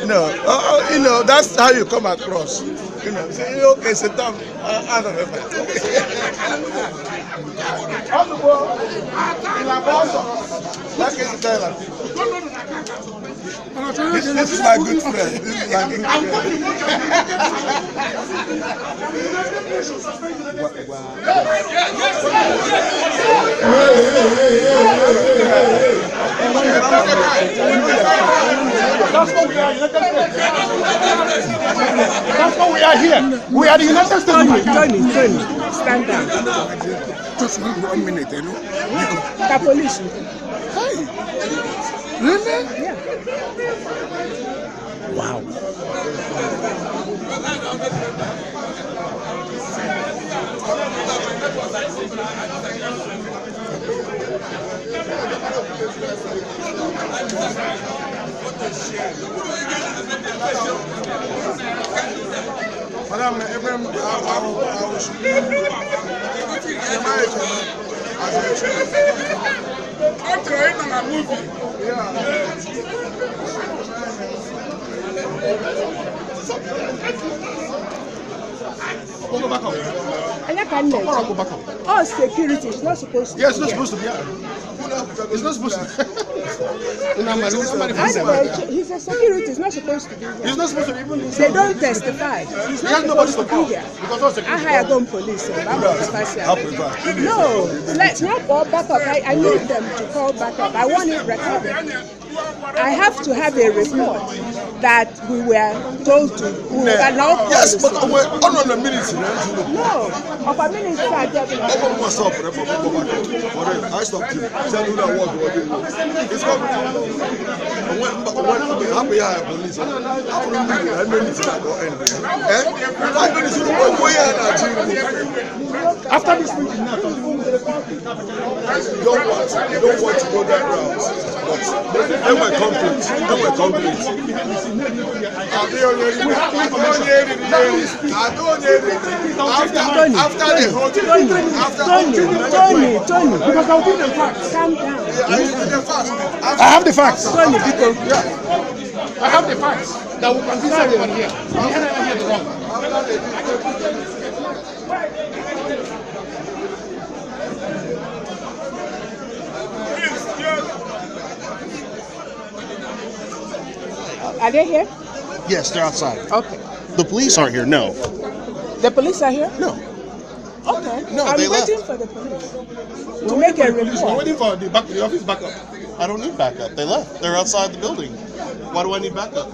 No. You know, that's how you come across. You know, say, okay, sit down. I don't know. This is my good friend. This is my good That's what we are. That's what we are here. We are the United States. Tony, stand down. Just 1 minute, you know. The police. Hey, really? Yeah. Wow. Madam, Abraham, I was On a movie. Go back up. Oh, security is not supposed to. Yeah, it's not supposed to be. It's not supposed to be. He's a security. He's not supposed to be here. He's not supposed to be even. They don't testify. He's not supposed to be here. Because I hire gun police. No, let's not call back up. I need them to call back up. I want it recorded. I have to have a report that we were told to. Yes, but we're on a minute. No, of a minute. I stopped you. Tell you that word. It's coming. After this meeting, you don't want to go that route. Then we're complete. After the whole thing. Tony. because I'll give them facts. Calm down. I have the facts. Tony, people. I have the facts that will convince everyone here. You cannot hear the wrong. Are they here? Yes, they're outside. Okay. The police aren't here, no. The police are here? No. Okay. No, I'm they waiting left. for the police to make a We're report. waiting for the office backup. I don't need backup. They left. They're outside the building. Why do I need backup?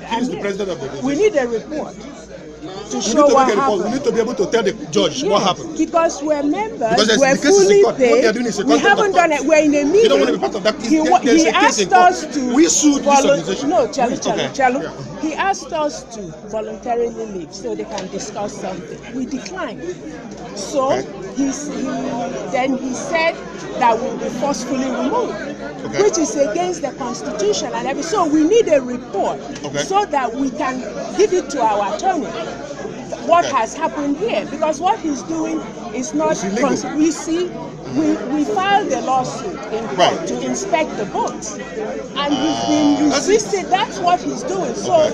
He's the president of the business. We need a report to We show need to what make a report. We happened. need to be able to tell the judge what happened. Because we're members, Because there's- we're the case is in fully court. What they are paid. doing is a We contempt haven't of done court. it. We're in a meeting. You don't want to be part of that. He There's a case asked in court. us to. We sued this organization. No, Chalu. Okay. He asked us to voluntarily leave so they can discuss something. We declined. So he said that we'll be forcefully removed, which is against the constitution and everything. So we need a report so that we can give it to our attorney. What has happened here? Because what he's doing is not. We filed a lawsuit in court to inspect the books, and he's been resisting. That's what he's doing. So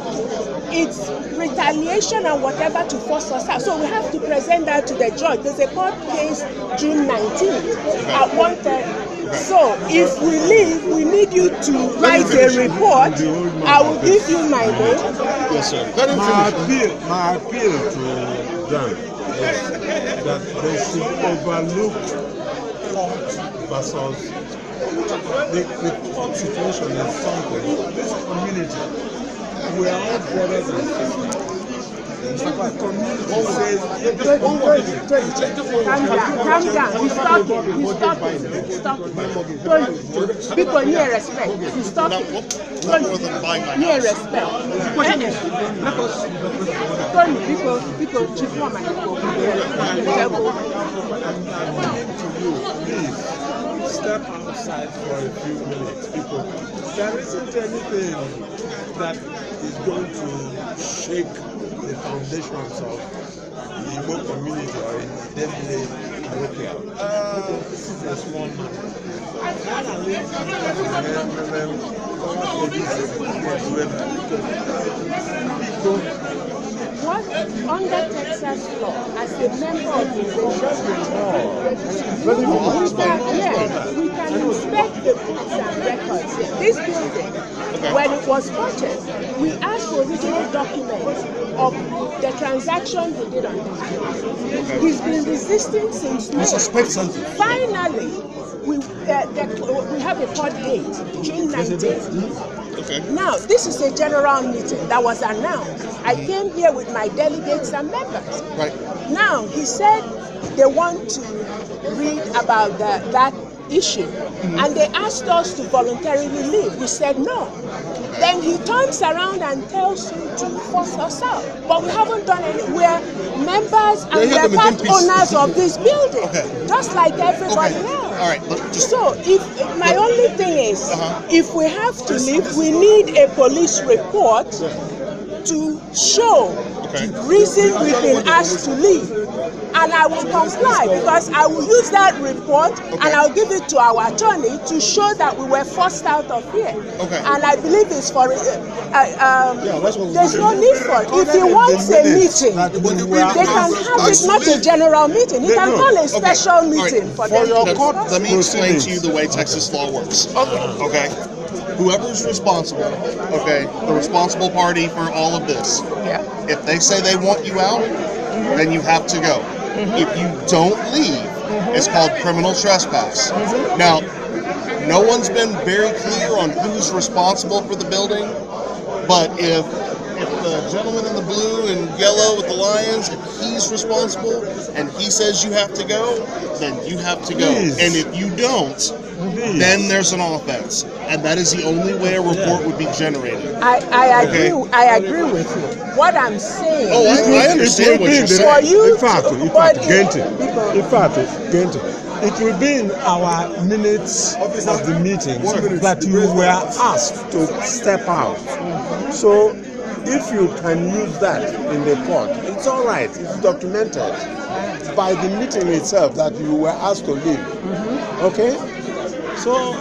it's retaliation and whatever to force us out. So we have to present that to the judge. There's a court case June 19th at 1:30. So if we leave, we need you to write a report. I will give you my name. Yes, sir. My appeal to them is that they should overlook court versus the court situation is something. This community, we are all brothers and sisters. The community says, Calm down. He's talking. People need respect. He's talking. Need respect. People, chief woman. step outside for a few minutes. People, there isn't anything that is going to shake the foundations of the Igbo community or in definitely Ethiopia. This is a small man. What under Texas law, as a member of the we can inspect the books and records. This building, when it was purchased, we asked for original documents of the transaction we did on this building. He's been resisting since May. Finally, we have a court date, June 19th. Okay. Now, this is a general meeting that was announced. I came here with my delegates and members. Right. Now, he said they want to read about that issue, and they asked us to voluntarily leave. We said no. Then he turns around and tells you to force us out. But we haven't done any. We're members and we're part owners of this building, just like everybody else. All right. So, if my only thing is, if we have to leave, we need a police report to show the reason we've been asked to leave. And I will comply because I will use that report and I'll give it to our attorney to show that we were forced out of here. And I believe it's for, there's no need for it. If he wants a meeting, they can have it, not a general meeting. He can call a special meeting for them. Let me explain to you the way Texas law works. Okay. Whoever's responsible, the responsible party for all of this, if they say they want you out, then you have to go. If you don't leave, it's called criminal trespass. Now, no one's been very clear on who's responsible for the building, but if the gentleman in the blue and yellow with the lions, if he's responsible and he says you have to go, then you have to go. And if you don't, then there's an offense. And that is the only way a report would be generated. I agree with you. What I'm saying I understand what you're saying. For you, in fact, Gente, it will be in our minutes of the meeting that you were asked to step out. So if you can use that in the court, it's all right. It's documented by the meeting itself that you were asked to leave. Okay? So